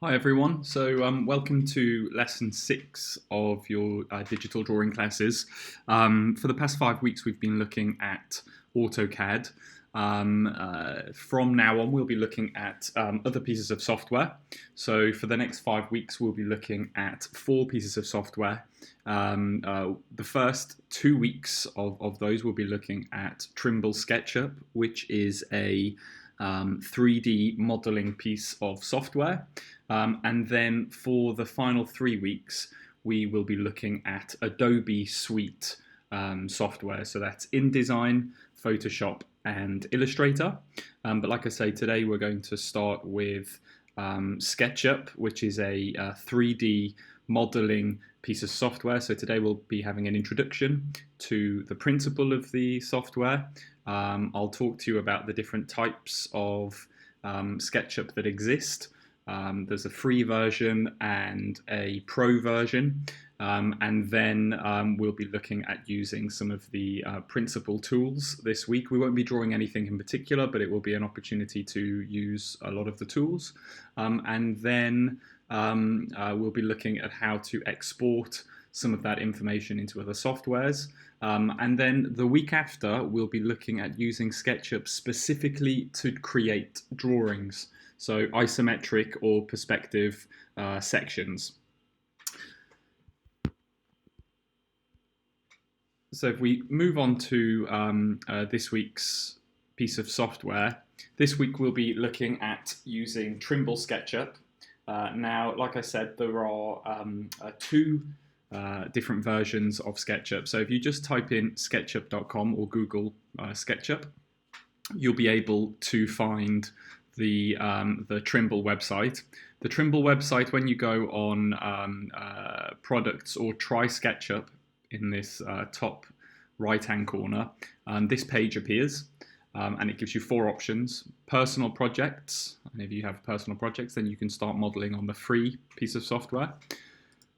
Hi everyone, welcome to lesson 6 of your digital drawing classes. For the past 5 weeks we've been looking at AutoCAD. From now on we'll be looking at other pieces of software. So for the next 5 weeks we'll be looking at 4 pieces of software. The first 2 weeks of those we'll be looking at Trimble Sketchup, which is a 3D modeling piece of software. And then for the final 3 weeks, we will be looking at Adobe Suite software. So that's InDesign, Photoshop, and Illustrator. But like I say, today we're going to start with SketchUp, which is a 3D modeling piece of software. So today we'll be having an introduction to the principle of the software. I'll talk to you about the different types of SketchUp that exist. There's a free version and a pro version, and then we'll be looking at using some of the principal tools this week. We won't be drawing anything in particular, but it will be an opportunity to use a lot of the tools. And then we'll be looking at how to export some of that information into other softwares. And then the week after, we'll be looking at using SketchUp specifically to create drawings. So isometric or perspective sections. So if we move on to this week's piece of software, this week we'll be looking at using Trimble Sketchup. Now, like I said, there are two different versions of SketchUp. So if you just type in sketchup.com or Google SketchUp, you'll be able to find the Trimble website. The Trimble website, when you go on products or try SketchUp in this top right-hand corner, this page appears, and it gives you 4 options. Personal projects, and if you have personal projects, then you can start modeling on the free piece of software.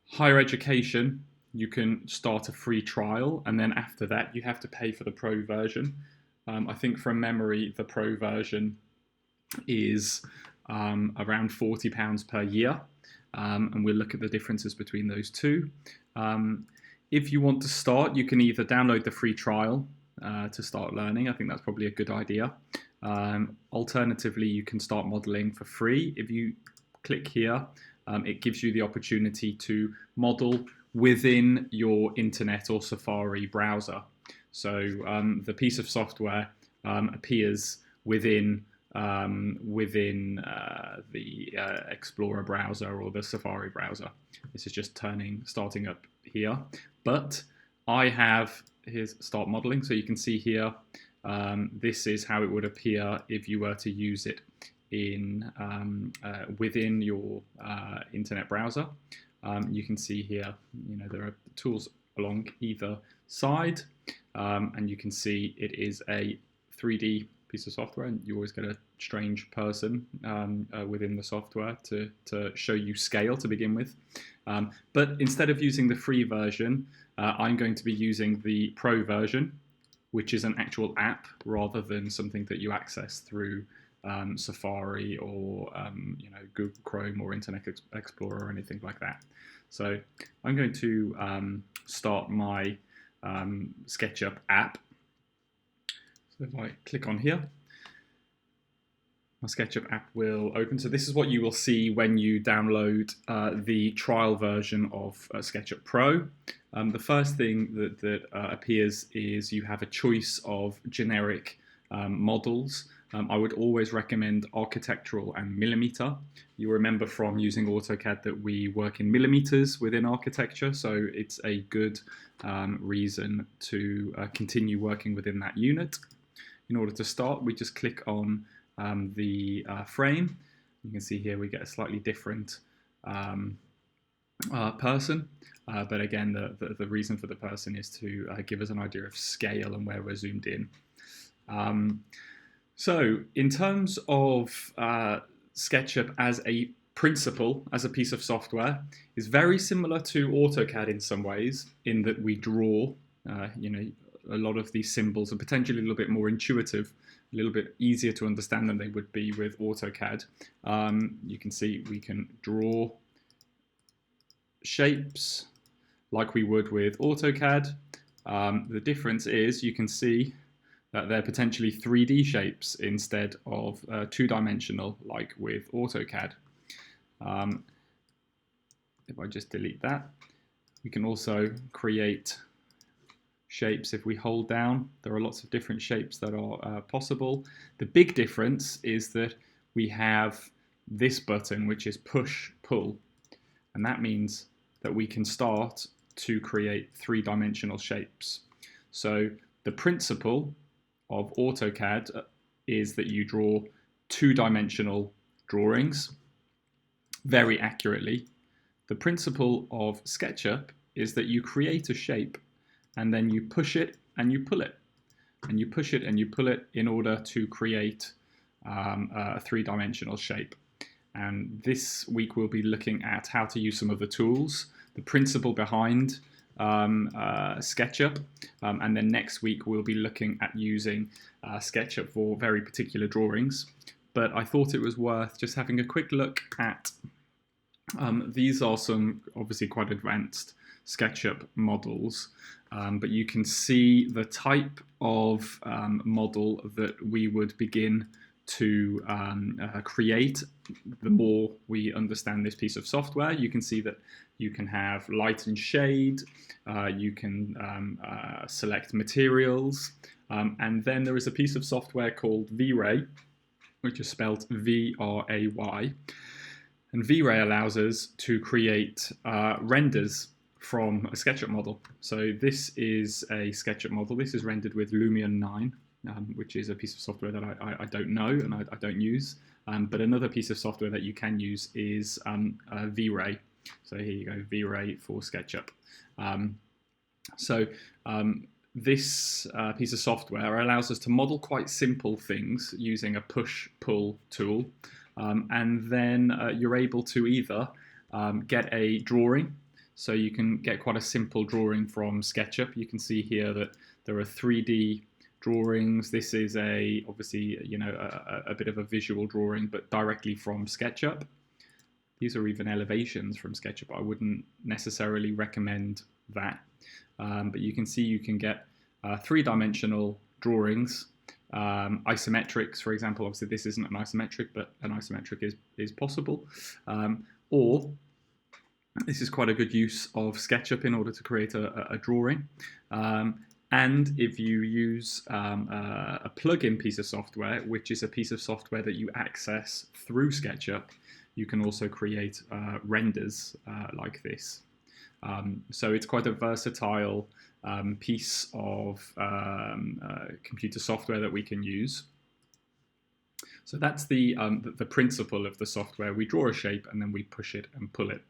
Higher education, you can start a free trial, and then after that you have to pay for the pro version. I think from memory the pro version is around £40 per year, and we'll look at the differences between those two. If you want to start, you can either download the free trial to start learning. I think that's probably a good idea. Alternatively, you can start modeling for free. If you click here, it gives you the opportunity to model within your internet or Safari browser. So the piece of software appears within the Explorer browser or the Safari browser. This is just starting up here. But I have, here's start modeling. So you can see here, this is how it would appear if you were to use it in within your internet browser. You can see here, there are tools along either side, and you can see it is a 3D piece of software, and you always get a strange person within the software to show you scale to begin with. But instead of using the free version, I'm going to be using the pro version, which is an actual app rather than something that you access through Safari or Google Chrome or Internet Explorer or anything like that. So I'm going to start my SketchUp app. So if I click on here, my SketchUp app will open. So this is what you will see when you download the trial version of SketchUp Pro. The first thing that appears is you have a choice of generic models. I would always recommend architectural and millimeter. You remember from using AutoCAD that we work in millimeters within architecture, so it's a good reason to continue working within that unit. In order to start, we just click on the frame. You can see here we get a slightly different person, but again the reason for the person is to give us an idea of scale and where we're zoomed in. So in terms of SketchUp as a principle, as a piece of software, is very similar to AutoCAD in some ways, in that we draw a lot of these symbols are potentially a little bit more intuitive a little bit easier to understand than they would be with AutoCAD. You can see we can draw shapes like we would with AutoCAD. The difference is you can see that they're potentially 3D shapes instead of two-dimensional like with AutoCAD. If I just delete that, we can also create shapes if we hold down. There are lots of different shapes that are possible. The big difference is that we have this button, which is push pull, and that means that we can start to create three-dimensional shapes. So the principle of AutoCAD is that you draw two-dimensional drawings very accurately. The principle of SketchUp is that you create a shape and then you push it and you pull it, and you push it and you pull it in order to create a three-dimensional shape. And this week we'll be looking at how to use some of the tools, the principle behind SketchUp, and then next week we'll be looking at using SketchUp for very particular drawings. But I thought it was worth just having a quick look at these are some obviously quite advanced SketchUp models, but you can see the type of model that we would begin to create the more we understand this piece of software. You can see that you can have light and shade, you can select materials, and then there is a piece of software called V-Ray, which is spelled V-R-A-Y. And V-Ray allows us to create renders from a SketchUp model. So this is a SketchUp model. This is rendered with Lumion 9, which is a piece of software that I don't know and I don't use. But another piece of software that you can use is V-Ray. So here you go, V-Ray for SketchUp. This piece of software allows us to model quite simple things using a push-pull tool. And then you're able to either get a drawing, so you can get quite a simple drawing from SketchUp. You can see here that there are 3D drawings. This is obviously a bit of a visual drawing, but directly from SketchUp. These are even elevations from SketchUp. I wouldn't necessarily recommend that, but you can see you can get three-dimensional drawings. Isometrics, for example, obviously this isn't an isometric, but an isometric is possible. Or this is quite a good use of SketchUp in order to create a drawing. And if you use a plug-in piece of software, which is a piece of software that you access through SketchUp, you can also create renders like this. So it's quite a versatile piece of computer software that we can use. So that's the principle of the software. We draw a shape and then we push it and pull it.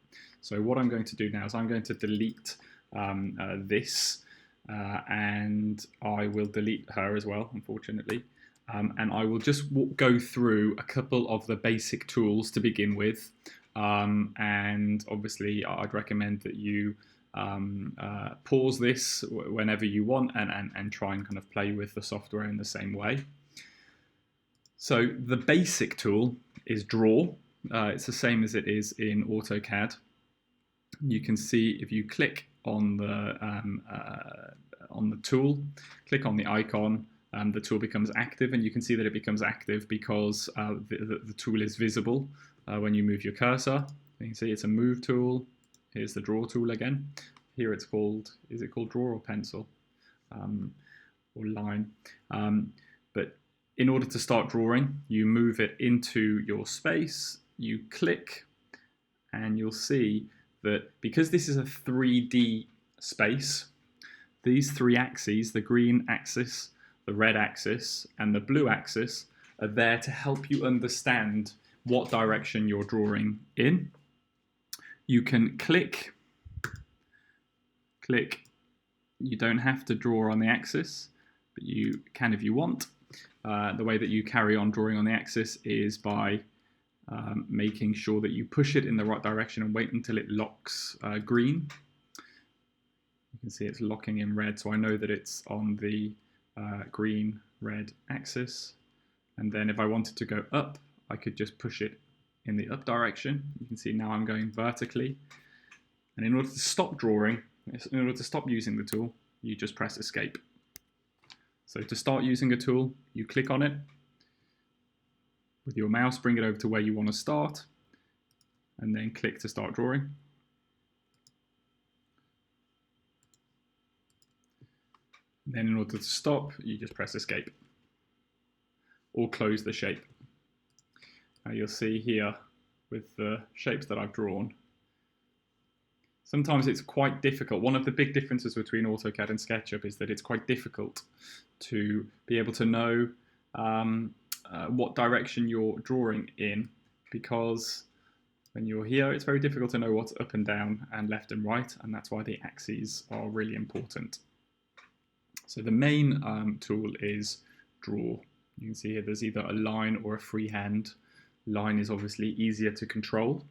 So what I'm going to do now is I'm going to delete this, and I will delete her as well, unfortunately. And I will just go through a couple of the basic tools to begin with. And obviously I'd recommend that you pause this whenever you want and try and kind of play with the software in the same way. So the basic tool is Draw. It's the same as it is in AutoCAD. You can see if you click on the tool, click on the icon, the tool becomes active, and you can see that it becomes active because the tool is visible when you move your cursor. You can see it's a move tool. Here's the draw tool again. Here it's called, is it called draw or pencil? Or line. But in order to start drawing, you move it into your space, you click, and you'll see that because this is a 3D space, these three axes, the green axis, the red axis, and the blue axis, are there to help you understand what direction you're drawing in. You can click. You don't have to draw on the axis, but you can if you want. The way that you carry on drawing on the axis is by making sure that you push it in the right direction and wait until it locks green. You can see it's locking in red, so I know that it's on the green-red axis. And then if I wanted to go up, I could just push it in the up direction. You can see now I'm going vertically. And in order to stop drawing, in order to stop using the tool, you just press escape. So to start using a tool, you click on it with your mouse, bring it over to where you want to start, and then click to start drawing. And then in order to stop, you just press escape or close the shape. Now you'll see here with the shapes that I've drawn, sometimes it's quite difficult. One of the big differences between AutoCAD and SketchUp is that it's quite difficult to be able to know what direction you're drawing in, because when you're here, it's very difficult to know what's up and down and left and right, and that's why the axes are really important. So the main tool is draw. You can see here there's either a line or a freehand. Line is obviously easier to control.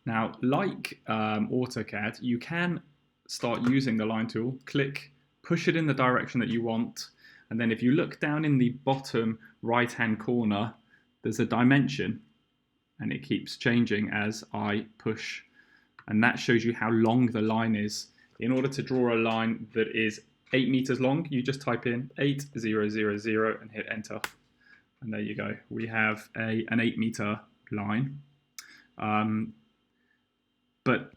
Now, like AutoCAD, you can start using the line tool, click, push it in the direction that you want, and then if you look down in the bottom right-hand corner, there's a dimension, and it keeps changing as I push, and that shows you how long the line is. In order to draw a line that is 8 meters long, you just type in 8000 and hit enter. And there you go. We have an 8-meter line. But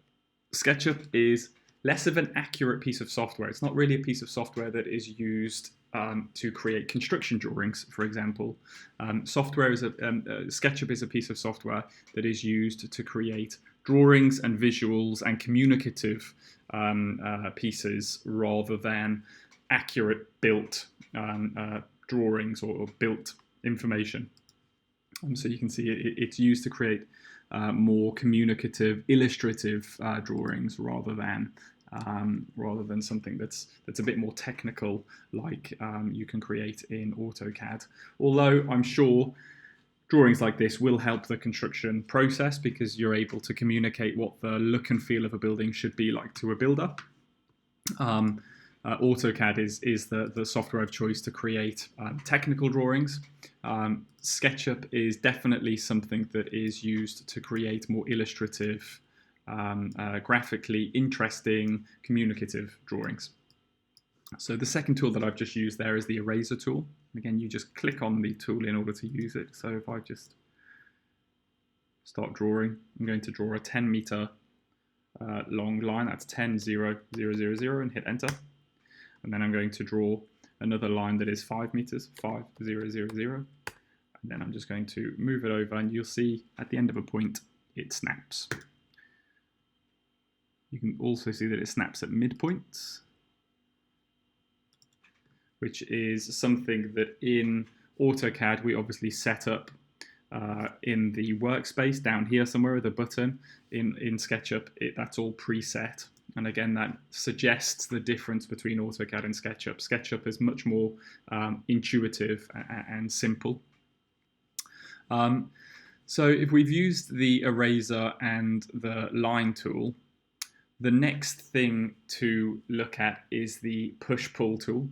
SketchUp is less of an accurate piece of software. It's not really a piece of software that is used to create construction drawings, for example. SketchUp is a piece of software that is used to create drawings and visuals and communicative pieces rather than accurate built drawings or built information. So you can see it's used to create more communicative, illustrative drawings rather than something that's a bit more technical, like you can create in AutoCAD. Although I'm sure drawings like this will help the construction process because you're able to communicate what the look and feel of a building should be like to a builder. AutoCAD is the software of choice to create technical drawings. SketchUp is definitely something that is used to create more illustrative, graphically interesting, communicative drawings. So the second tool that I've just used there is the eraser tool. Again, you just click on the tool in order to use it. So if I just start drawing, I'm going to draw a 10-meter long line. That's 10, 0, 0, 0, 0, and hit enter. And then I'm going to draw another line that is 5 meters, 5, 0, 0, 0. And then I'm just going to move it over, and you'll see at the end of a point, it snaps. You can also see that it snaps at midpoints, which is something that in AutoCAD we obviously set up in the workspace down here somewhere with a button. In SketchUp, that's all preset. And again, that suggests the difference between AutoCAD and SketchUp. SketchUp is much more intuitive and simple. So if we've used the eraser and the line tool, the next thing to look at is the push-pull tool.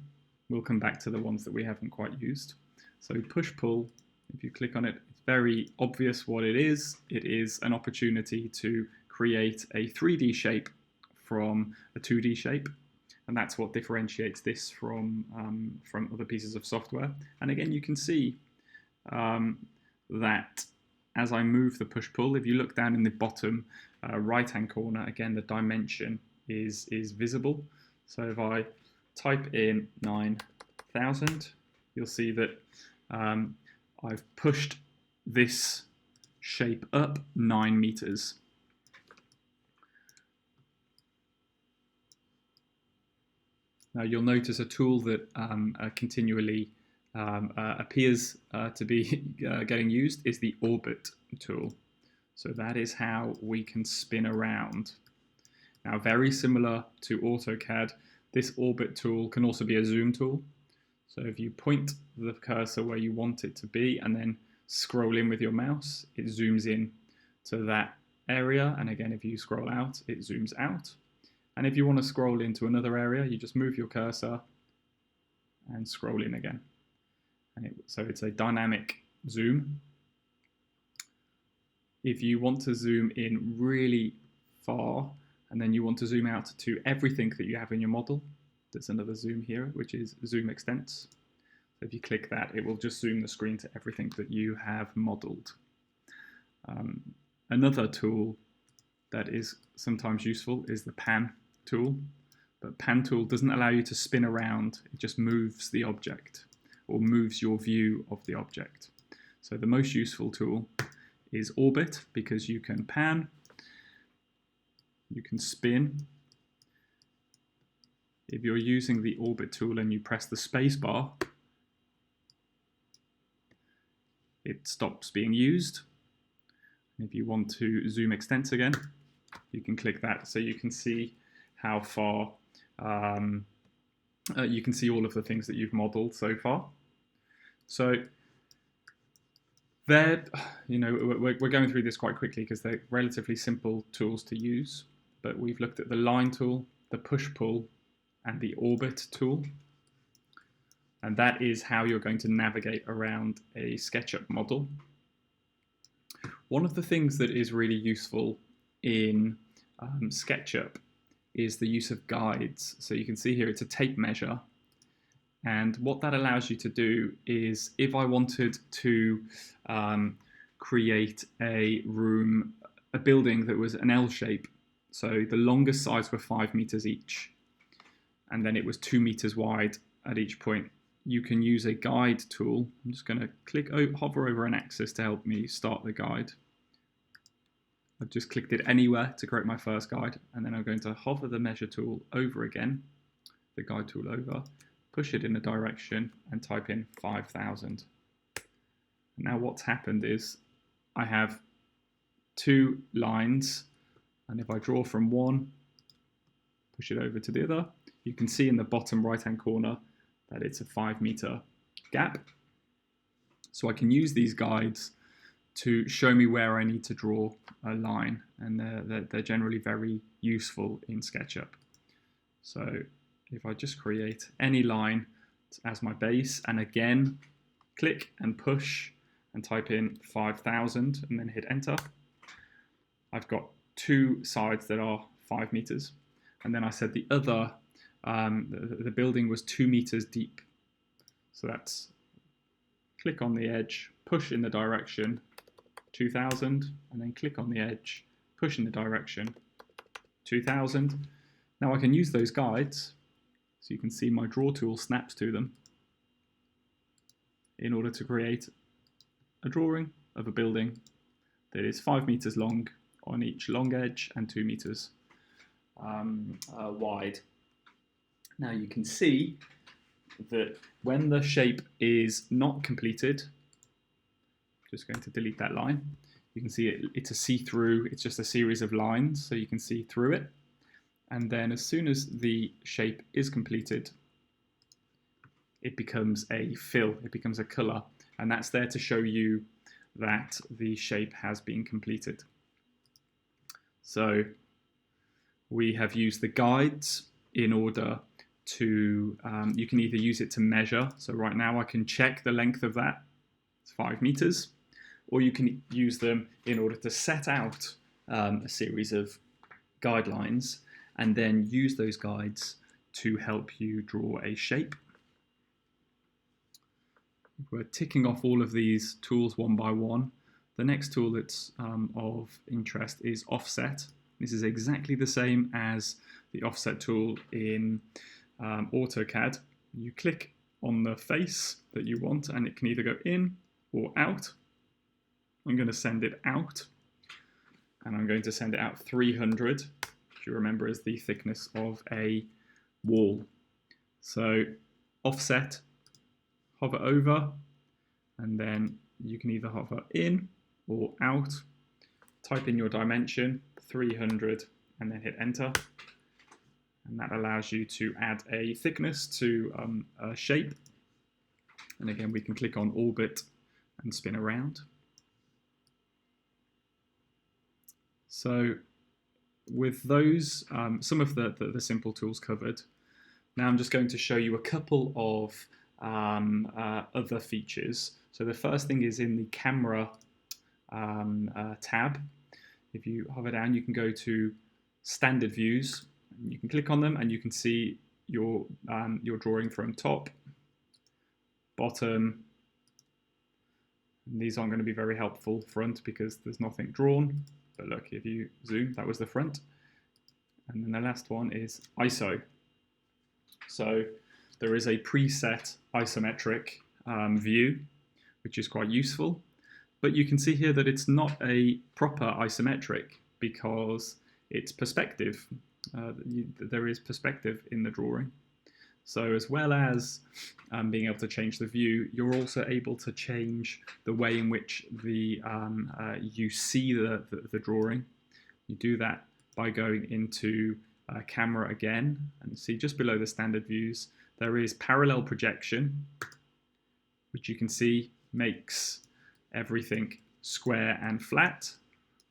We'll come back to the ones that we haven't quite used. So push-pull, if you click on it, it's very obvious what it is. It is an opportunity to create a 3D shape from a 2D shape, and that's what differentiates this from other pieces of software. And again, you can see that as I move the push-pull, if you look down in the bottom right-hand corner, again, the dimension is visible. So if I type in 9,000, you'll see that I've pushed this shape up 9 meters. Now you'll notice a tool that continually appears to be getting used is the orbit tool. So that is how we can spin around. Now, very similar to AutoCAD, this orbit tool can also be a zoom tool. So if you point the cursor where you want it to be and then scroll in with your mouse, it zooms in to that area. And again, if you scroll out, it zooms out. And if you want to scroll into another area, you just move your cursor and scroll in again. So it's a dynamic zoom. If you want to zoom in really far, and then you want to zoom out to everything that you have in your model, there's another zoom here, which is zoom extents. So if you click that, it will just zoom the screen to everything that you have modeled. Another tool that is sometimes useful is the pan tool, but pan tool doesn't allow you to spin around, it just moves the object or moves your view of the object. So the most useful tool is orbit, because you can pan, you can spin. If you're using the orbit tool and you press the space bar, it stops being used. If you want to zoom extents again, you can click that, so you can see how far, you can see all of the things that you've modeled so far. So there, we're going through this quite quickly because they're relatively simple tools to use, but we've looked at the line tool, the push-pull, and the orbit tool. And that is how you're going to navigate around a SketchUp model. One of the things that is really useful in SketchUp is the use of guides. So you can see here it's a tape measure. And what that allows you to do is, if I wanted to create a building that was an L shape, so the longest sides were 5 meters each, and then it was 2 meters wide at each point, you can use a guide tool. I'm just going to hover over an axis to help me start the guide. I've just clicked it anywhere to create my first guide, and then I'm going to hover the measure tool over again, the guide tool over, push it in a direction and type in 5,000. Now what's happened is I have 2 lines, and if I draw from one, push it over to the other, you can see in the bottom right hand corner that it's a 5 meter gap. So I can use these guides to show me where I need to draw a line, and they're generally very useful in SketchUp. So if I just create any line as my base, and again click and push and type in 5,000 and then hit enter, I've got 2 sides that are 5 meters, and then I said the other the building was 2 meters deep. So that's click on the edge, push in the direction 2,000, and then click on the edge, push in the direction 2,000. Now I can use those guides, so you can see my draw tool snaps to them in order to create a drawing of a building that is 5 meters long on each long edge and 2 meters wide. Now you can see that when the shape is not completed, just going to delete that line, you can see it's a see-through, it's just a series of lines, so you can see through it. And then as soon as the shape is completed, it becomes a fill, it becomes a color, and that's there to show you that the shape has been completed. So we have used the guides in order to, you can either use it to measure, so right now I can check the length of that, it's 5 meters, or you can use them in order to set out a series of guidelines and then use those guides to help you draw a shape. We're ticking off all of these tools one by one. The next tool that's of interest is offset. This is exactly the same as the offset tool in AutoCAD. You click on the face that you want and it can either go in or out. I'm going to send it out, and I'm going to send it out 300, which you remember is the thickness of a wall. So offset, hover over, and then you can either hover in or out, type in your dimension, 300, and then hit enter. And that allows you to add a thickness to a shape. And again, we can click on orbit and spin around. So with those, some of the simple tools covered, now I'm just going to show you a couple of other features. So the first thing is in the camera tab. If you hover down, you can go to standard views. You can click on them and you can see your drawing from top, bottom. And these aren't going to be very helpful front because there's nothing drawn. But look, if you zoom, that was the front. And then the last one is ISO. So there is a preset isometric view, which is quite useful. But you can see here that it's not a proper isometric because it's perspective. There is perspective in the drawing. So as well as being able to change the view, you're also able to change the way in which you see the drawing. You do that by going into camera again, and see just below the standard views, there is parallel projection, which you can see makes everything square and flat,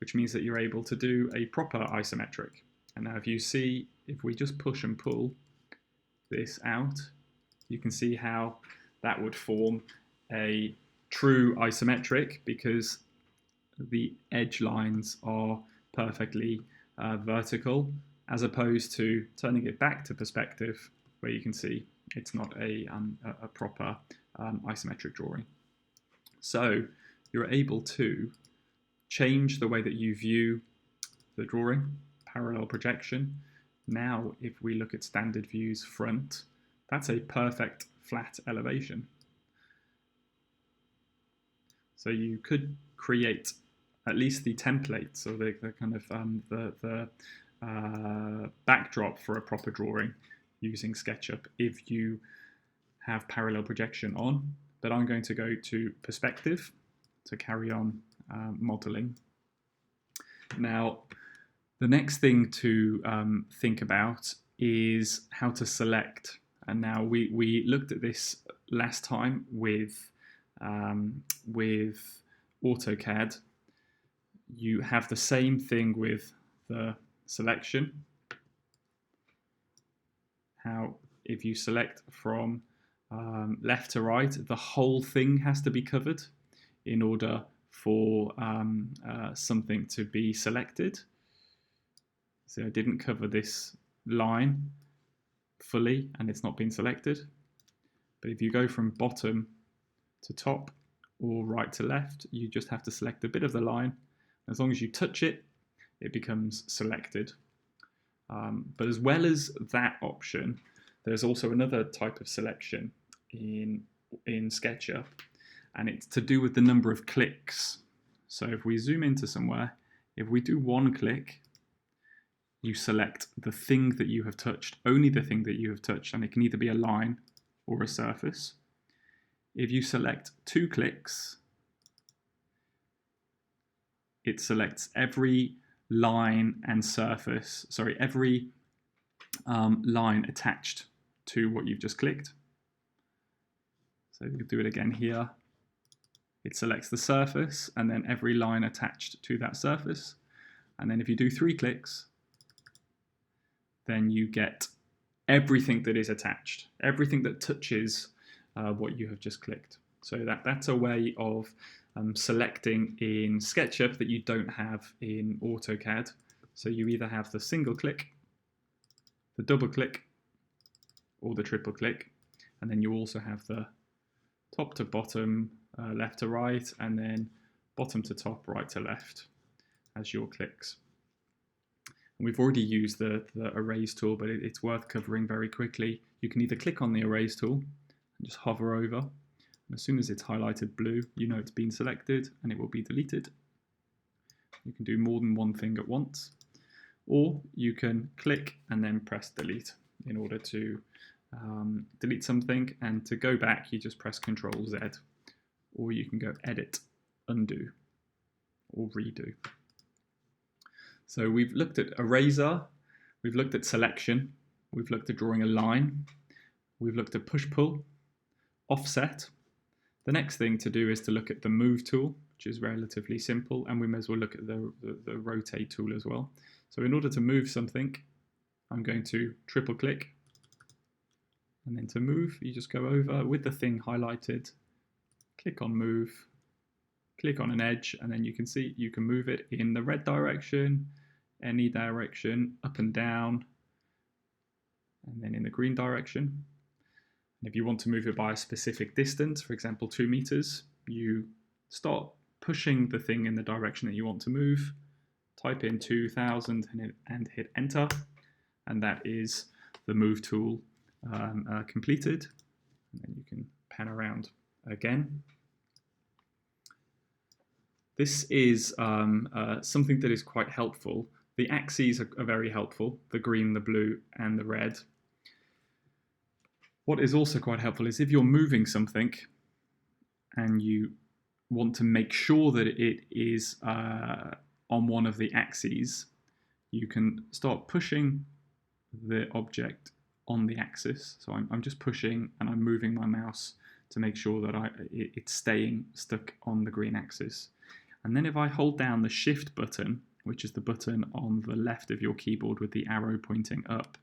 which means that you're able to do a proper isometric. And now if you see, if we just push and pull this out, you can see how that would form a true isometric because the edge lines are perfectly vertical, as opposed to turning it back to perspective where you can see it's not a proper isometric drawing. So you're able to change the way that you view the drawing, parallel projection. Now, if we look at standard views front, that's a perfect flat elevation. So you could create at least the templates or the kind of backdrop for a proper drawing using SketchUp if you have parallel projection on. But I'm going to go to perspective to carry on modeling. Now, the next thing to think about is how to select. And now we looked at this last time with AutoCAD. You have the same thing with the selection. How if you select from left to right, the whole thing has to be covered in order for something to be selected. So I didn't cover this line fully and it's not been selected. But if you go from bottom to top or right to left, you just have to select a bit of the line. As long as you touch it, it becomes selected. But as well as that option, there's also another type of selection in SketchUp, and it's to do with the number of clicks. So if we zoom into somewhere, if we do one click, you select the thing that you have touched, only the thing that you have touched, and it can either be a line or a surface. If you select 2 clicks, it selects every line and surface, sorry, every line attached to what you've just clicked. So you do it again here. It selects the surface and then every line attached to that surface. And then if you do 3 clicks, then you get everything that is attached, everything that touches what you have just clicked. So that's a way of selecting in SketchUp that you don't have in AutoCAD. So you either have the single click, the double click, or the triple click, and then you also have the top to bottom, left to right, and then bottom to top, right to left as your clicks. And we've already used the erase tool, but it's worth covering very quickly. You can either click on the erase tool and just hover over. And as soon as it's highlighted blue, you know it's been selected and it will be deleted. You can do more than one thing at once, or you can click and then press delete in order to delete something, and to go back you just press Ctrl Z, or you can go edit, undo, or redo. So we've looked at eraser, we've looked at selection, we've looked at drawing a line, we've looked at push-pull, offset. The next thing to do is to look at the move tool, which is relatively simple, and we may as well look at the rotate tool as well. So in order to move something, I'm going to triple click, And then to move, you just go over with the thing highlighted, click on move, click on an edge, and then you can see you can move it in the red direction, any direction, up and down, and then in the green direction. And if you want to move it by a specific distance, for example 2 meters, you start pushing the thing in the direction that you want to move, type in 2000 and hit enter, and that is the move tool completed. And then you can pan around again. This is something that is quite helpful. The axes are very helpful, the green, the blue, and the red. What is also quite helpful is if you're moving something and you want to make sure that it is on one of the axes, you can start pushing the object on the axis. So I'm just pushing and I'm moving my mouse to make sure that it's staying stuck on the green axis. And then if I hold down the Shift button, which is the button on the left of your keyboard with the arrow pointing up,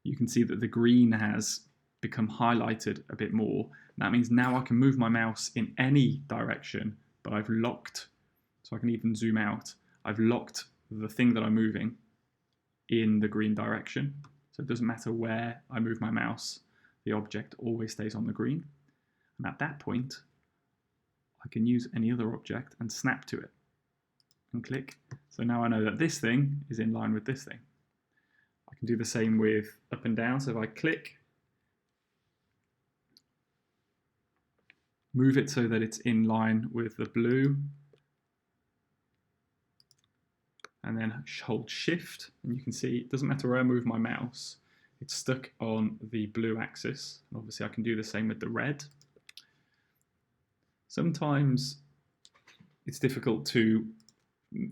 you can see that the green has become highlighted a bit more. That means now I can move my mouse in any direction, but I've locked, so I can even zoom out, I've locked the thing that I'm moving in the green direction. So it doesn't matter where I move my mouse, the object always stays on the green. And at that point, I can use any other object and snap to it and click. So now I know that this thing is in line with this thing. I can do the same with up and down. So if I click, move it so that it's in line with the blue, and then hold Shift, and you can see it doesn't matter where I move my mouse, it's stuck on the blue axis. And obviously I can do the same with the red. Sometimes it's difficult to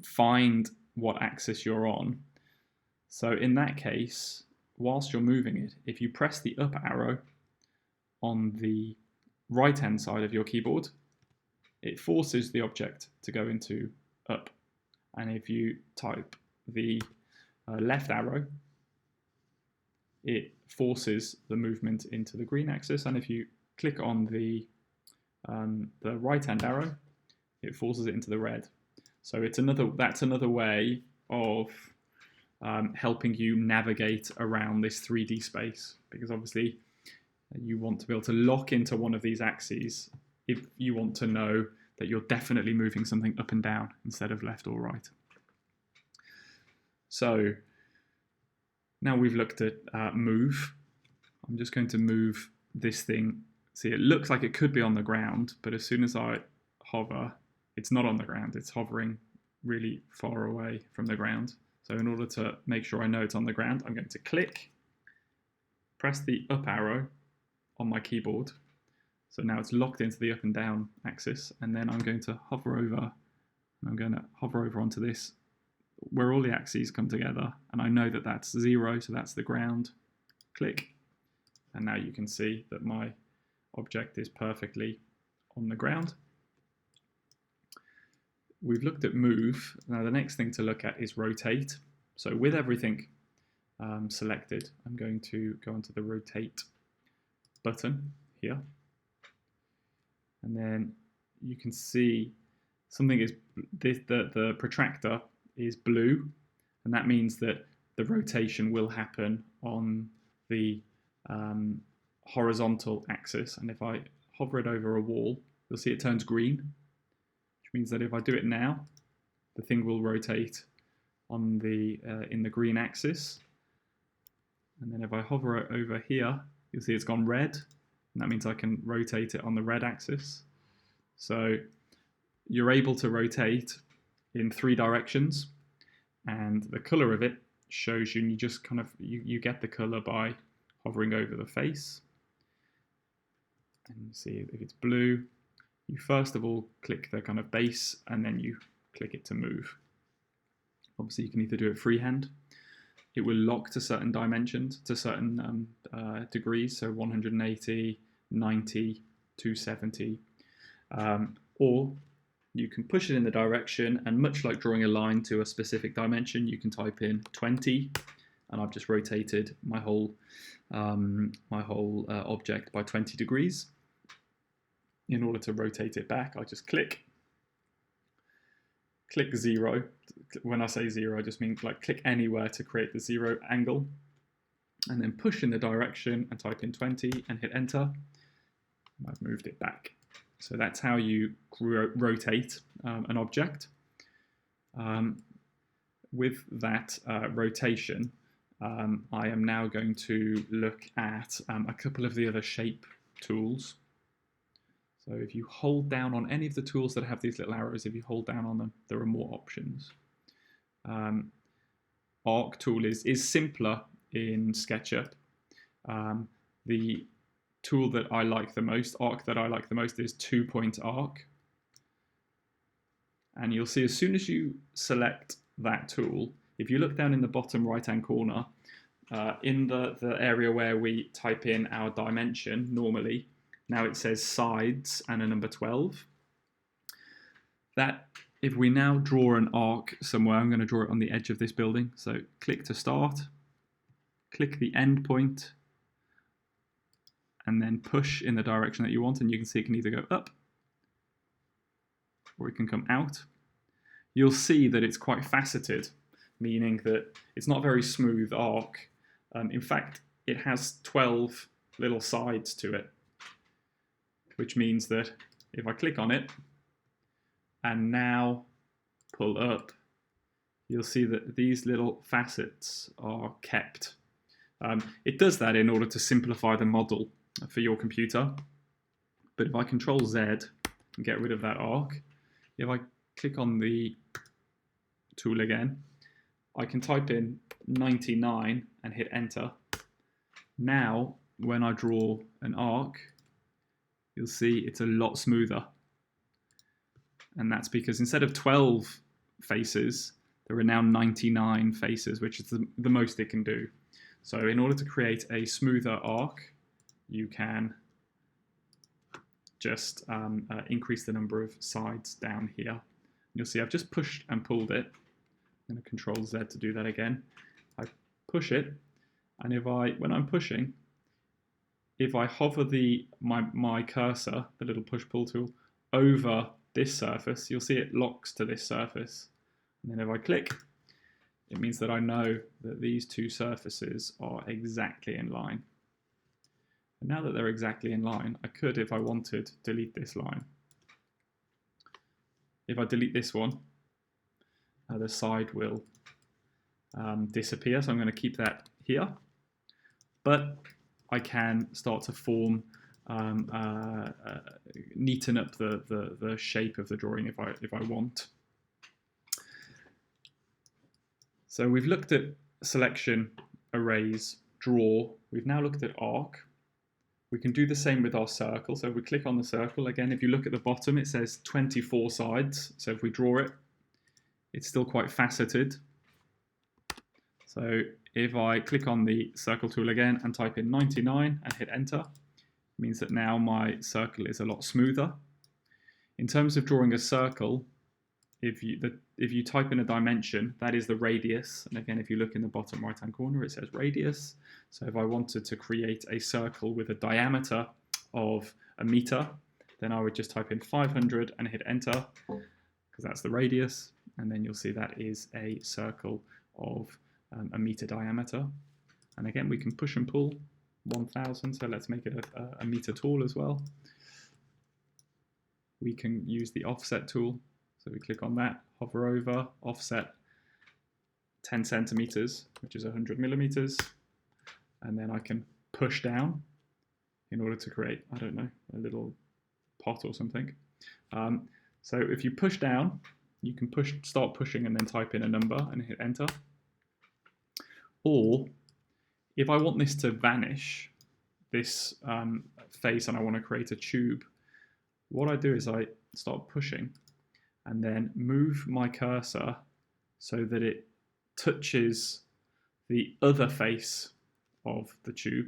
find what axis you're on. So in that case, whilst you're moving it, if you press the up arrow on the right-hand side of your keyboard, it forces the object to go into up. And if you type the left arrow, it forces the movement into the green axis. And if you click on the right-hand arrow, it forces it into the red. So that's another way of helping you navigate around this 3D space, because obviously you want to be able to lock into one of these axes if you want to know that you're definitely moving something up and down instead of left or right. So now we've looked at move. I'm just going to move this thing. See, it looks like it could be on the ground, but as soon as I hover, it's not on the ground. It's hovering really far away from the ground. So in order to make sure I know it's on the ground, I'm going to click, press the up arrow on my keyboard. So now it's locked into the up and down axis, and then I'm going to hover over, and I'm going to hover over onto this where all the axes come together, and I know that that's 0, so that's the ground. Click, and now you can see that my object is perfectly on the ground. We've looked at move. Now the next thing to look at is rotate. So with everything selected, I'm going to go onto the rotate button here. And then you can see something is the protractor is blue, and that means that the rotation will happen on the horizontal axis. And if I hover it over a wall, you'll see it turns green, which means that if I do it now, the thing will rotate on the in the green axis. And then if I hover it over here, you'll see it's gone red, and that means I can rotate it on the red axis. So you're able to rotate in 3 directions, and the color of it shows you, and you just kind of you get the color by hovering over the face. And you see if it's blue, you first of all click the kind of base, and then you click it to move. Obviously you can either do it freehand. It will lock to certain dimensions, to certain degrees, so 180, 90, 270, or you can push it in the direction, and much like drawing a line to a specific dimension, you can type in 20, and I've just rotated my whole object by 20 degrees. In order to rotate it back, I just click 0. When I say 0, I just mean like click anywhere to create the 0 angle, and then push in the direction and type in 20 and hit enter. And I've moved it back. So that's how you rotate an object. With that rotation, I am now going to look at a couple of the other shape tools. So if you hold down on any of the tools that have these little arrows, if you hold down on them, there are more options. Arc tool is simpler in SketchUp. The tool that I like the most, arc that I like the most, is 2-point arc. And you'll see as soon as you select that tool, if you look down in the bottom right-hand corner, in the area where we type in our dimension normally, now it says sides and a number 12. That, if we now draw an arc somewhere, I'm going to draw it on the edge of this building. So click to start, click the end point, and then push in the direction that you want, and you can see it can either go up or it can come out. You'll see that it's quite faceted, meaning that it's not a very smooth arc. In fact, it has 12 little sides to it, which means that if I click on it and now pull up, you'll see that these little facets are kept. It does that in order to simplify the model for your computer. But if I Control Z and get rid of that arc, if I click on the tool again, I can type in 99 and hit enter. Now, when I draw an arc, you'll see it's a lot smoother. And that's because instead of 12 faces, there are now 99 faces, which is the most it can do. So in order to create a smoother arc, you can just increase the number of sides down here. You'll see I've just pushed and pulled it. I'm going to Control Z to do that again. I push it, and when I'm pushing, if I hover my cursor, the little push-pull tool, over this surface, you'll see it locks to this surface. And then if I click, it means that I know that these two surfaces are exactly in line. And now that they're exactly in line, I could, if I wanted, delete this line. If I delete this one, the side will disappear, so I'm going to keep that here. But I can start to form, neaten up the shape of the drawing if I want. So we've looked at selection, erase, draw. We've now looked at arc. We can do the same with our circle. So if we click on the circle, again, if you look at the bottom, it says 24 sides. So if we draw it, it's still quite faceted. So if I click on the circle tool again and type in 99 and hit enter, it means that now my circle is a lot smoother. In terms of drawing a circle, if you type in a dimension, that is the radius. And again, if you look in the bottom right-hand corner, it says radius. So if I wanted to create a circle with a diameter of 1 meter, then I would just type in 500 and hit enter, because that's the radius. And then you'll see that is a circle of 1 meter diameter. And again, we can push and pull 1000. So let's make it a meter tall as well. We can use the offset tool. So we click on that, hover over, offset 10 centimeters, which is 100 millimeters. And then I can push down in order to create, I don't know, a little pot or something. So if you push down, you can start pushing and then type in a number and hit enter. Or if I want this to vanish, this face, and I want to create a tube, what I do is I start pushing and then move my cursor so that it touches the other face of the tube.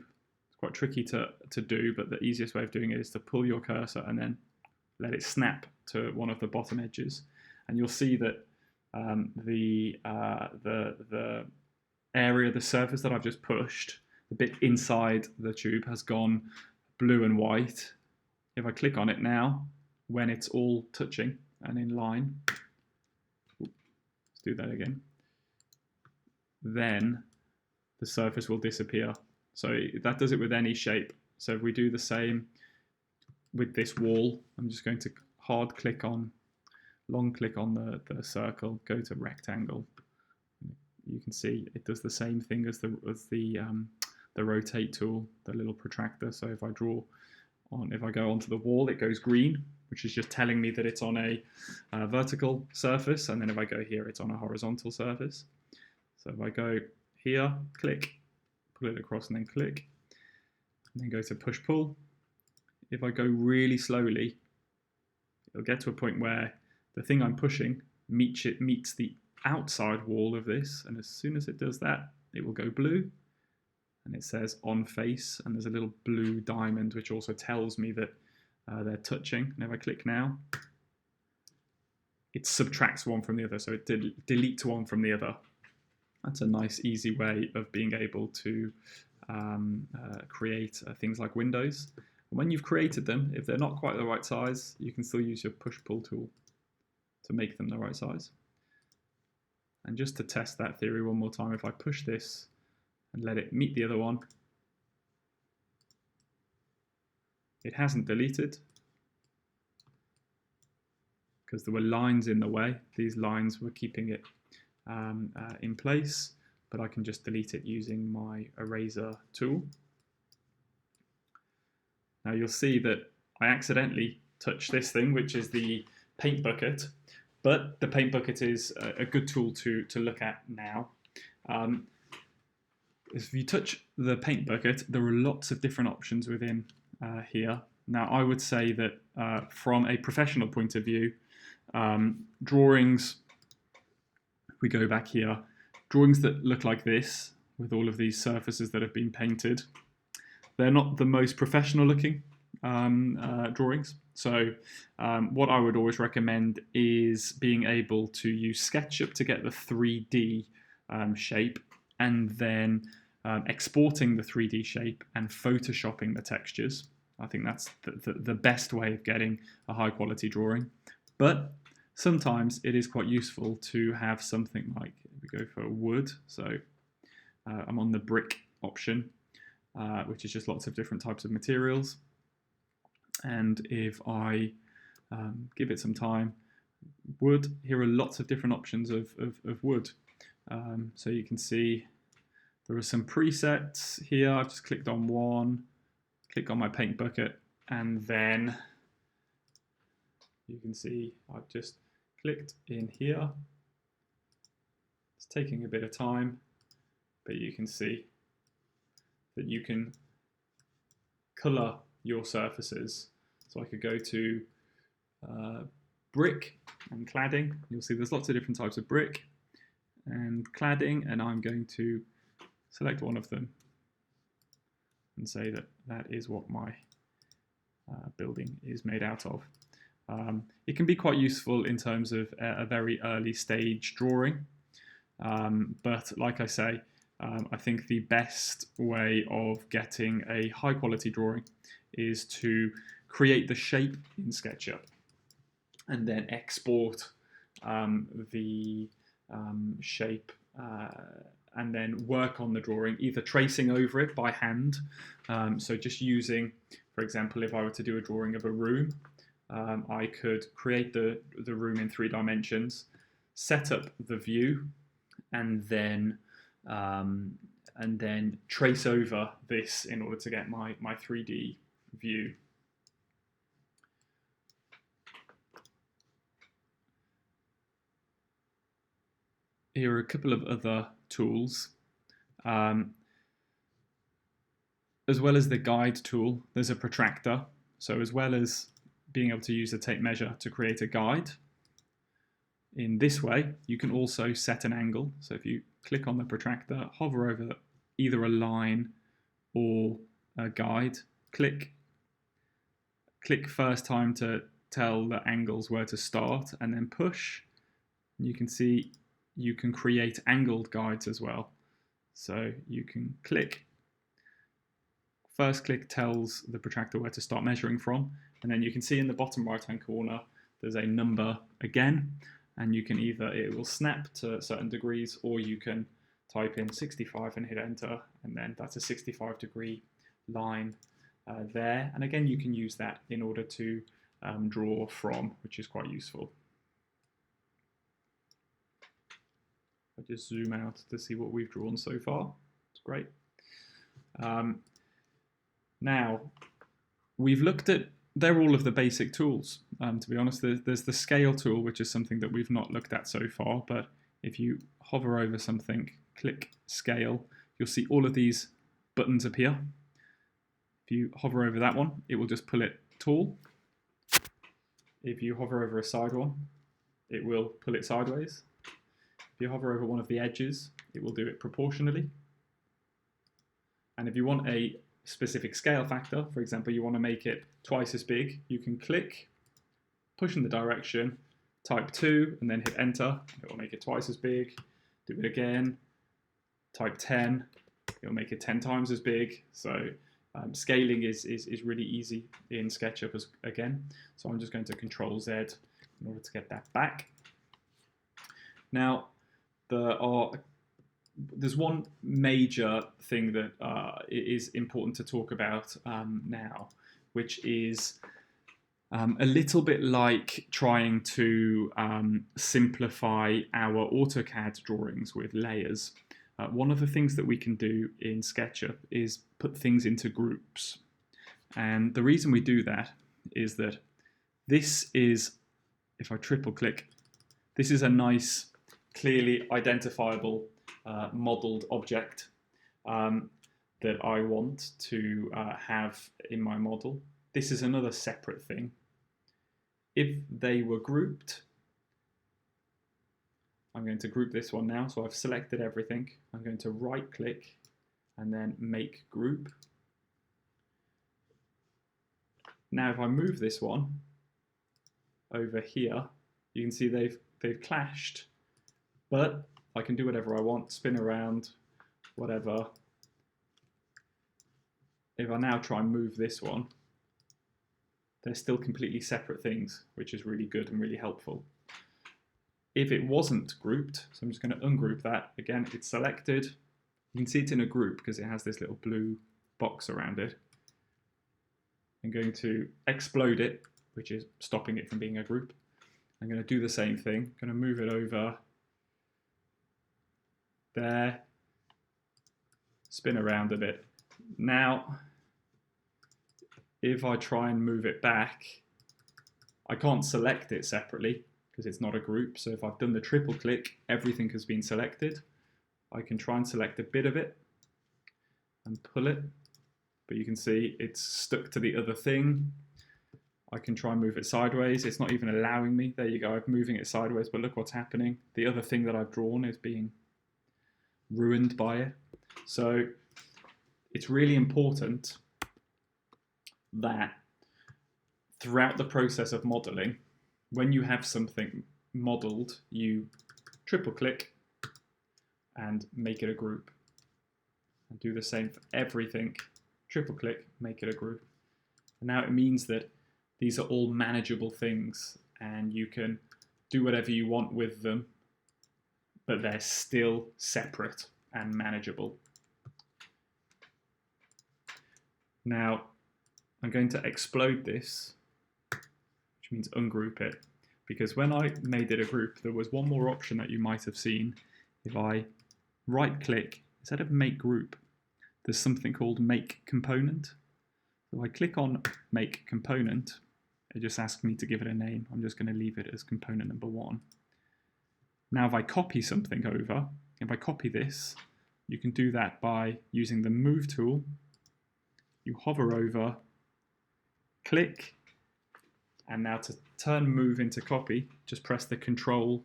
It's quite tricky to do, but the easiest way of doing it is to pull your cursor and then let it snap to one of the bottom edges. And you'll see that the area, the surface that I've just pushed, the bit inside the tube has gone blue and white. If I click on it now, when it's all touching and in line, let's do that again, then the surface will disappear. So that does it with any shape. So if we do the same with this wall, I'm just going to long click on the circle, go to rectangle. You can see it does the same thing as the rotate tool, the little protractor. So if I go onto the wall, it goes green, which is just telling me that it's on a vertical surface. And then if I go here, it's on a horizontal surface. So if I go here, click, pull it across and then click, and then go to push pull. If I go really slowly, it'll get to a point where the thing I'm pushing meets the outside wall of this, and as soon as it does that, it will go blue, and it says on face, and there's a little blue diamond which also tells me that they're touching. And if I click now, it subtracts one from the other, so it deletes one from the other. That's a nice, easy way of being able to create things like windows. And when you've created them, if they're not quite the right size, you can still use your push-pull tool to make them the right size. And just to test that theory one more time, if I push this and let it meet the other one, it hasn't deleted because there were lines in the way. These lines were keeping it in place, but I can just delete it using my eraser tool. Now you'll see that I accidentally touched this thing, which is the paint bucket, but the paint bucket is a good tool to look at now. If you touch the paint bucket, there are lots of different options within here. Now I would say that from a professional point of view, drawings, if we go back here, drawings that look like this, with all of these surfaces that have been painted, they're not the most professional looking drawings. So what I would always recommend is being able to use SketchUp to get the 3D shape, and then exporting the 3D shape and photoshopping the textures. I think that's the best way of getting a high quality drawing. But sometimes it is quite useful to have something like, we go for wood, so I'm on the brick option, which is just lots of different types of materials. And if I give it some time, wood, here are lots of different options of wood. So you can see there are some presets here. I've just clicked on one, click on my paint bucket, and then you can see I've just clicked in here. It's taking a bit of time, but you can see that you can color your surfaces. So I could go to brick and cladding. You'll see there's lots of different types of brick and cladding, and I'm going to select one of them and say that that is what my building is made out of. It can be quite useful in terms of a very early stage drawing, but like I say, I think the best way of getting a high quality drawing is to create the shape in SketchUp and then export the shape and then work on the drawing, either tracing over it by hand. So just using, for example, if I were to do a drawing of a room, I could create the room in 3 dimensions, set up the view, and then trace over this in order to get my 3D view. Here are a couple of other tools. As well as the guide tool, there's a protractor. So as well as being able to use a tape measure to create a guide, in this way, you can also set an angle. So if you click on the protractor, hover over either a line or a guide, click first time to tell the angles where to start, and then push. You can see you can create angled guides as well. So you can click. First click tells the protractor where to start measuring from, and then you can see in the bottom right hand corner there's a number again, and you can it will snap to certain degrees, or you can type in 65 and hit enter, and then that's a 65-degree line there. And again, you can use that in order to draw from, which is quite useful. I'll just zoom out to see what we've drawn so far. It's great. Now, we've looked at, they're all of the basic tools. To be honest, there's the scale tool, which is something that we've not looked at so far, but if you hover over something, click scale, you'll see all of these buttons appear. If you hover over that one, it will just pull it tall. If you hover over a side one, it will pull it sideways. If you hover over one of the edges, it will do it proportionally. And if you want a specific scale factor, for example, you want to make it twice as big, you can click, push in the direction, type 2, and then hit enter. It will make it twice as big. Do it again, type 10, it will make it 10 times as big. So scaling is really easy in SketchUp again. So I'm just going to Control Z in order to get that back. Now, there's one major thing that is important to talk about now, which is a little bit like trying to simplify our AutoCAD drawings with layers. One of the things that we can do in SketchUp is put things into groups. And the reason we do that is that this is, if I triple click, this is a nice, clearly identifiable modeled object that I want to have in my model. This is another separate thing. If they were grouped, I'm going to group this one now. So I've selected everything. I'm going to right click and then make group. Now if I move this one over here, you can see they've clashed, but I can do whatever I want, spin around, whatever. If I now try and move this one, they're still completely separate things, which is really good and really helpful. If it wasn't grouped, so I'm just going to ungroup that. Again, it's selected. You can see it's in a group because it has this little blue box around it. I'm going to explode it, which is stopping it from being a group. I'm going to do the same thing. I'm going to move it over there, spin around a bit. Now, if I try and move it back, I can't select it separately because it's not a group. So if I've done the triple click, everything has been selected. I can try and select a bit of it and pull it, but you can see it's stuck to the other thing. I can try and move it sideways. It's not even allowing me. There you go, I'm moving it sideways, but look what's happening. The other thing that I've drawn is being ruined by it. So it's really important that throughout the process of modeling, when you have something modeled, you triple click and make it a group. And do the same for everything. Triple click, make it a group. And now it means that these are all manageable things and you can do whatever you want with them, but they're still separate and manageable. Now, I'm going to explode this, which means ungroup it, because when I made it a group, there was one more option that you might have seen. If I right click, instead of make group, there's something called make component. So if I click on make component, it just asks me to give it a name. I'm just going to leave it as component number 1. Now if I copy something over, if I copy this, you can do that by using the move tool. You hover over, click, and now to turn move into copy, just press the Control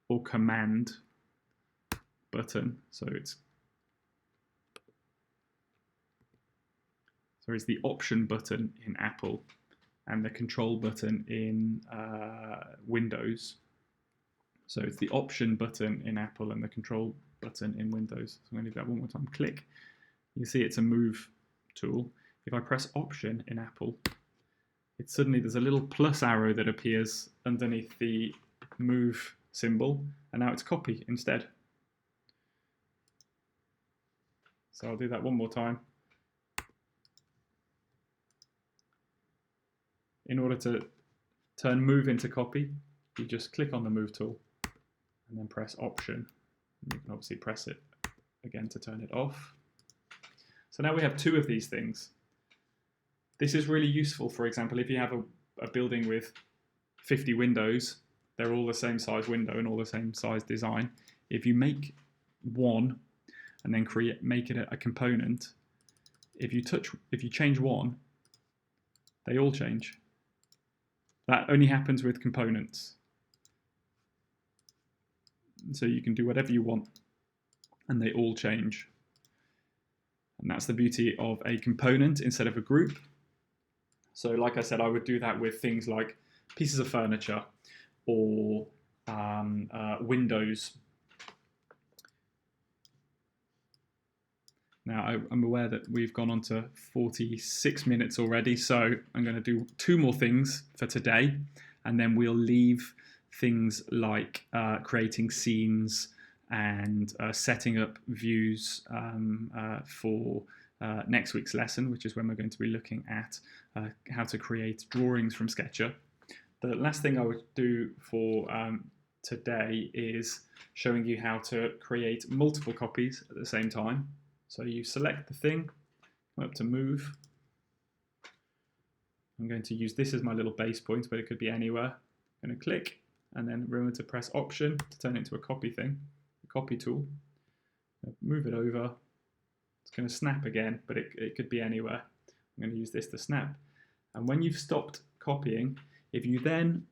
or Command button. So it's the Option button in Apple and the Control button in Windows. So it's the Option button in Apple and the Control button in Windows. So I'm going to do that one more time. Click. You see it's a move tool. If I press Option in Apple, suddenly there's a little plus arrow that appears underneath the move symbol, and now it's copy instead. So I'll do that one more time. In order to turn move into copy, you just click on the move tool and then press Option. You can obviously press it again to turn it off. So now we have two of these things. This is really useful, for example, if you have a building with 50 windows, they're all the same size window and all the same size design. If you make one and then make it a component, if you change one, they all change. That only happens with components. So you can do whatever you want and they all change. And that's the beauty of a component instead of a group. So like I said, I would do that with things like pieces of furniture or windows. Now I'm aware that we've gone on to 46 minutes already, so I'm going to do two more things for today, and then we'll leave things like creating scenes and setting up views for next week's lesson, which is when we're going to be looking at how to create drawings from SketchUp. The last thing I would do for today is showing you how to create multiple copies at the same time. So you select the thing, come up to move. I'm going to use this as my little base point, but it could be anywhere. I'm going to click and then remember to press Option to turn it into a copy thing, the copy tool. Move it over. It's going to snap again, but it could be anywhere. I'm going to use this to snap. And when you've stopped copying, if you then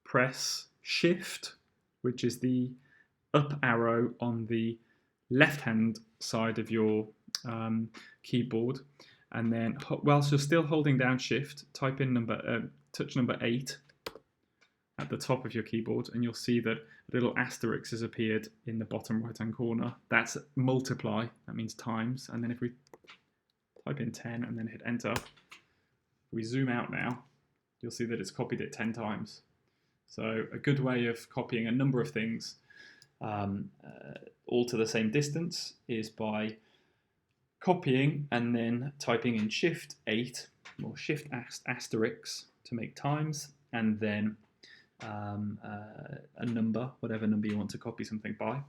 press Shift, which is the up arrow on the left-hand side of your keyboard, and then whilst you're still holding down Shift, type in touch number 8 at the top of your keyboard, and you'll see that a little asterisk has appeared in the bottom right-hand corner. That's multiply, that means times. And then if we type in 10 and then hit enter, we zoom out now, you'll see that it's copied it 10 times. So a good way of copying a number of things all to the same distance is by copying and then typing in Shift 8 or Shift asterisk to make times, and then a number, whatever number you want to copy something by.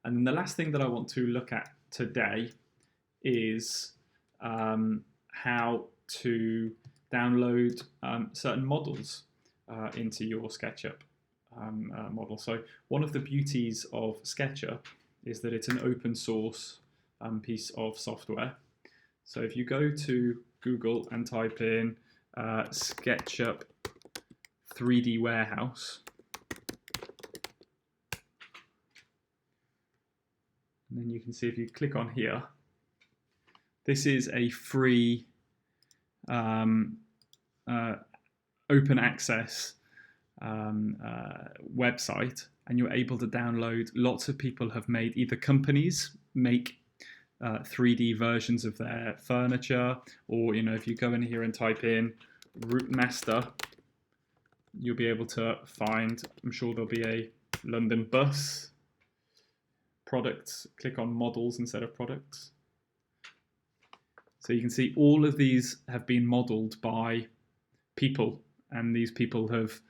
And then the last thing that I want to look at today is how to download certain models into your SketchUp model. So one of the beauties of SketchUp is that it's an open source piece of software. So if you go to Google and type in SketchUp 3D Warehouse, and then you can see if you click on here, this is a free open access website, and you're able to download. Lots of people have made, either companies make 3D versions of their furniture, or if you go in here and type in Route Master, you'll be able to find, I'm sure there'll be a London bus. Products, click on models instead of products. So you can see all of these have been modeled by people, and these people have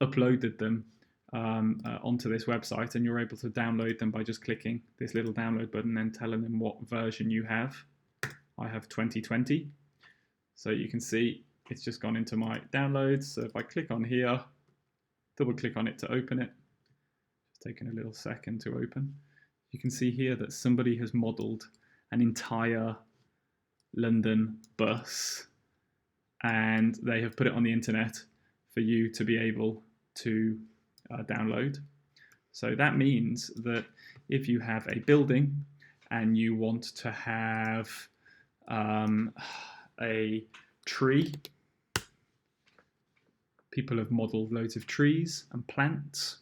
uploaded them onto this website, and you're able to download them by just clicking this little download button and telling them what version you have. I have 2020. So you can see it's just gone into my downloads. So if I click on here, double click on it to open it, it's taking a little second to open. You can see here that somebody has modeled an entire London bus, and they have put it on the internet for you to be able to download. So that means that if you have a building and you want to have a tree, people have modeled loads of trees and plants.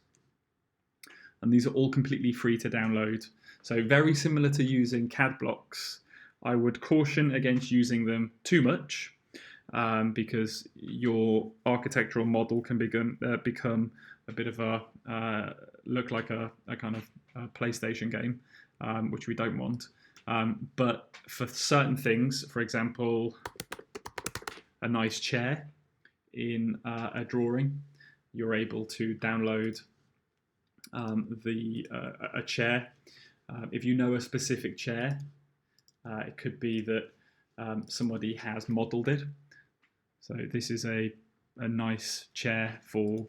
and these are all completely free to download. So very similar to using CAD blocks. I would caution against using them too much, because your architectural model can become a bit of a look like a kind of a PlayStation game, which we don't want. But for certain things, for example, a nice chair in a drawing, you're able to download a chair. If you know a specific chair, it could be that somebody has modelled it. So this is a nice chair for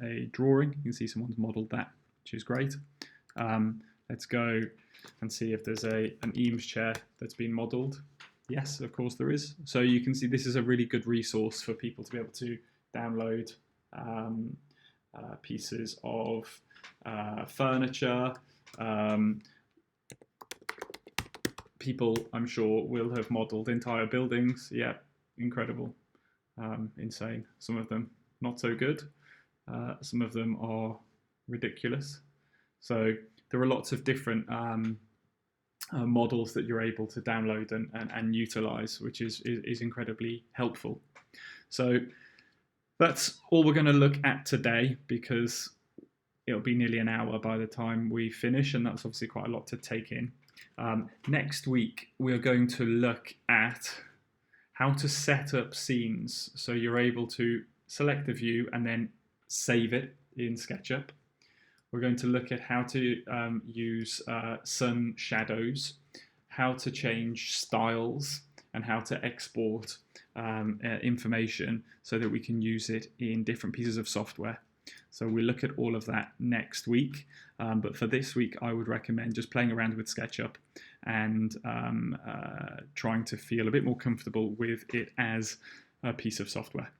a drawing. You can see someone's modelled that, which is great. Let's go and see if there's an Eames chair that's been modelled. Yes, of course there is. So you can see this is a really good resource for people to be able to download pieces of furniture. People, I'm sure, will have modelled entire buildings. Yeah, incredible, insane. Some of them not so good. Some of them are ridiculous. So there are lots of different models that you're able to download and utilize, which is incredibly helpful. So that's all we're going to look at today, because it'll be nearly an hour by the time we finish, and that's obviously quite a lot to take in. Next week, we're going to look at how to set up scenes so you're able to select the view and then save it in SketchUp. We're going to look at how to use sun shadows, how to change styles, and how to export information so that we can use it in different pieces of software. So we'll look at all of that next week. But for this week, I would recommend just playing around with SketchUp and trying to feel a bit more comfortable with it as a piece of software.